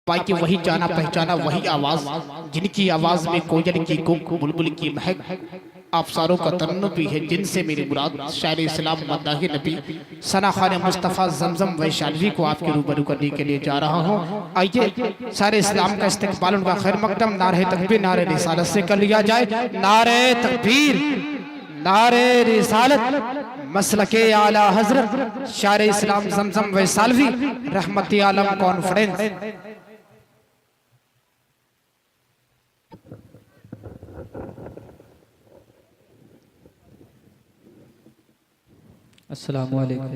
पाई कि वही जाना पहचाना वही आवाज जिनकी आवाज में कोयल की कुक बुलबुल की महक अफसारों का तरन्नुम भी है, जिनसे मेरी मुराद शायर इस्लाम मद्दाही नबी सना खान मुस्तफ़ा जमजम वैशाली को आपके रूबरू करने के लिए जा रहा हूँ। आइए सारे इस्लाम का इस्तकबाल उनका खैर मकदम नारे तकबीर नारे रिसालत से कर लिया जाए। नारे तकबीर नारे रिसालत मसलके आला हजरत शायर इस्लाम जमजम वैशाली रहमती आलम कॉन्फ्रेंस। अस्सलामु अलैकुम।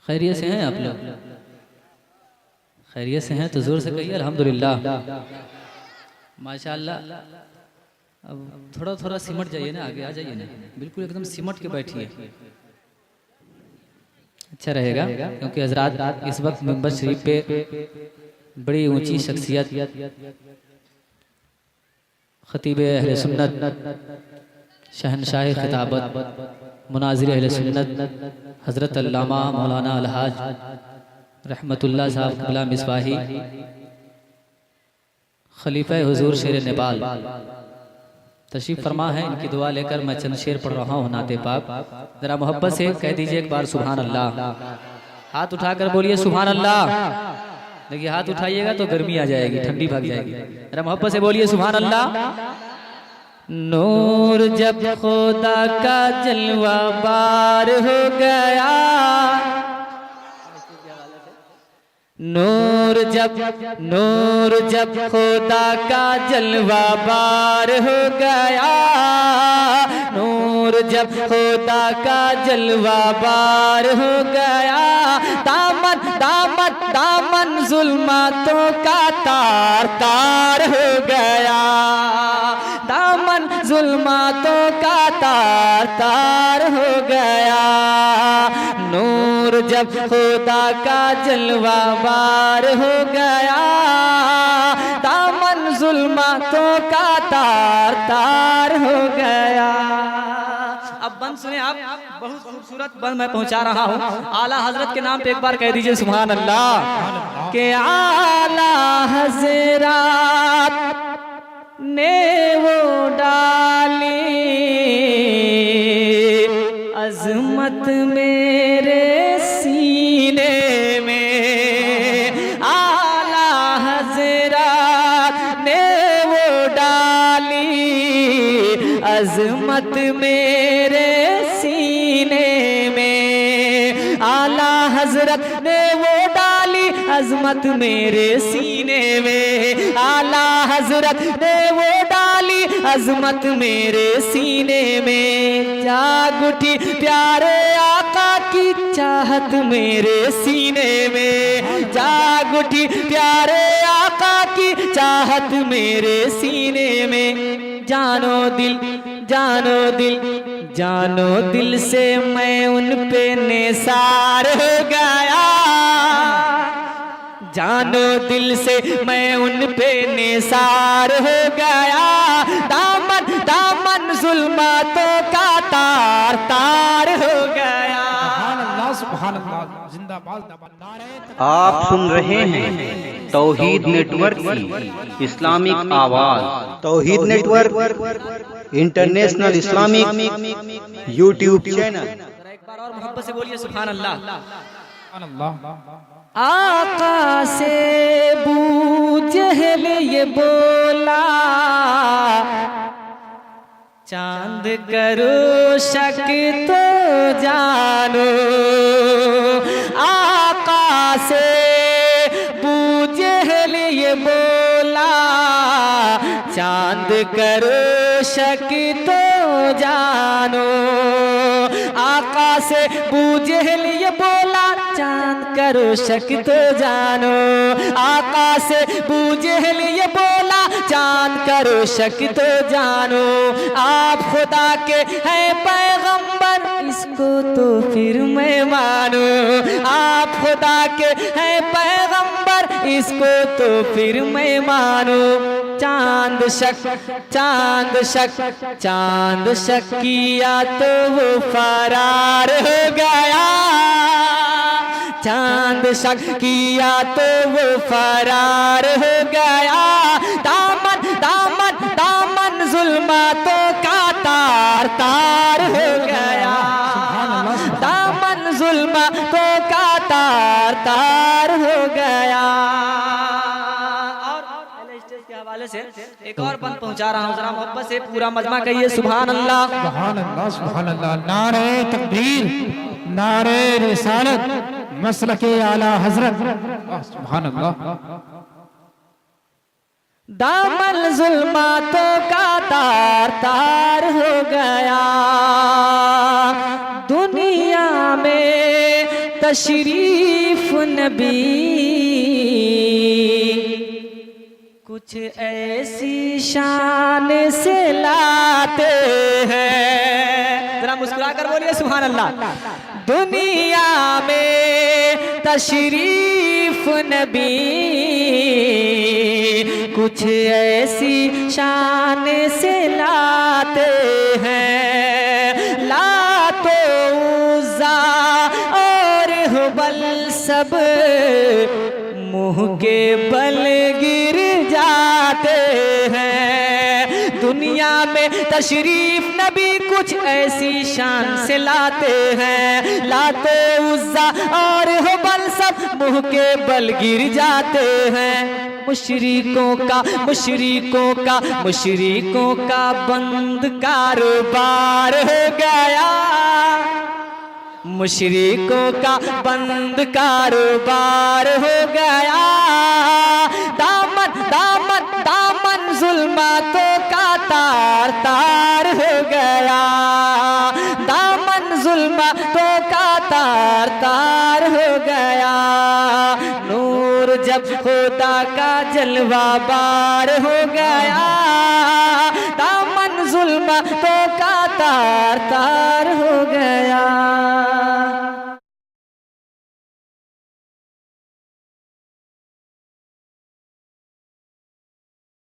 खैरियत से हैं आप लोग? खैरियत से हैं तो जोर से कहिए अल्हम्दुलिल्लाह। माशाअल्लाह। अब थोड़ा थोड़ा सिमट जाइए ना, आगे आ जाइए ना, बिल्कुल एकदम सिमट के बैठिए, अच्छा रहेगा। क्योंकि हजरात इस वक्त मिंबर शरीफ पे बड़ी ऊंची शख्सियत खतीब अहले सुन्नत शहनशाह खिताबत मुनाजिर अहले सुन्नत हज़रत अल्लामा मौलाना अलहाज रहमतुल्लाह साहब क़िबला मिसबाही खलीफा हुजूर शेर नेपाल तशरीफ़ फरमा है। इनकी दुआ लेकर मैं चंद शेर पढ़ रहा हूँ नाते पाक। ज़रा मोहब्बत से कह दीजिए एक बार सुभान अल्लाह। हाथ उठाकर बोलिए सुभान अल्लाह। देखिए हाथ उठाइएगा तो गर्मी आ जाएगी, ठंडी भाग जाएगी। ज़रा मोहब्बत से बोलिए सुभान अल्लाह। नूर जब खुदा का जलवा बार हो गया, नूर जब खुदा का जलवा बार हो गया, नूर जब खुदा का जलवा बार हो गया, दामन दामन दामन जुल्मातों का तार तार हो गया, दामन जुल्मातों का तार तार हो गया। नूर जब खुदा का जलवा बार हो गया, दामन जुल्मातों का तार तार हो गया। अब बंद सुने आप, बहुत खूबसूरत बंद मैं पहुंचा रहा हूँ। आला हजरत के नाम पे एक बार कह दीजिए सुभान अल्लाह। के आला हजरत ने वो डाली अजमत मेरे सीने में, आला हजरत ने वो डाली अजमत मेरे सीने में, आला हजरत ने वो डाली अजमत मेरे सीने में, आला हजरत ने वो डाली अजमत मेरे सीने में। जाग उठी प्यारे आका की चाहत मेरे सीने में, जाग उठी प्यारे आका की चाहत मेरे सीने में। जानो दिल जानो दिल जानो दिल से मैं उन पे निसार हो गया, जानो दिल से मैं उन पे निसार हो गया, दामन दामन जुल्मातों का तार तार हो गया। आप सुन रहे हैं तौहीद नेटवर्क की इस्लामिक आवाज। Tauheed network international Islamic YouTube channel. एक बार और मोहब्बत से बोलिए सुभान अल्लाह। आका से बू जहल ये बोला, चांद करो शक तो जानो, आका से बू जहल ये बोला, चांद करो शक तो जानो, आका से बू जहल ये बोला, चांद करो शक तो जानो, आका से बू जहल ये बोला, चांद करो शक तो जानो। आप खुदा के हैं पैगंबर, इसको तो फिर मैं मानो, आप खुदा के हैं पैगंबर, इसको तो फिर मैं मानो। चांद शक चांद शक चांद शक किया तो वो फरार हो गया, चांद शक किया तो वो फरार हो गया। दामन दामन दामन जुल्मातों का तार तार हो गया। दामन जुल्मातों का तार तार हो गया। और पहले स्टेज के हवाले से एक और बंद पहुंचा रहा हूं, जरा मोहब्बत से पूरा मजमा कहिए सुभान अल्लाह। सुभान अल्लाह, सुभान अल्लाह। नारे तकबीर, नारे रिसालत, मसलके आला हजरत। सुभान अल्लाह। दामन जुल्मातों का तार तार हो गया। दुनिया में तशरीफ नबी कुछ ऐसी शान से लाते हैं, जरा मुस्कुरा कर बोलिए सुभान अल्लाह। दुनिया में तशरीफ नबी कुछ ऐसी शान से लाते हैं। लातो उज़्ज़ा और हुबल सब मुंह के बल गिर जाते हैं। दुनिया में तशरीफ नबी कुछ ऐसी शान से लाते हैं। लाते उज़्ज़ा और हुबल सब मुंह के बल गिर जाते हैं। मुशरिकों का बंद कारोबार हो गया। मुशरिकों का बंद कारोबार हो गया। दामन दामन दामन जुल्मातों का तार तार हो गया। दामन जुल्मातों का तार तार हो गया। नूर जब खुदा का जलवा बार हो गया। दामन जुल्मातों का तार तार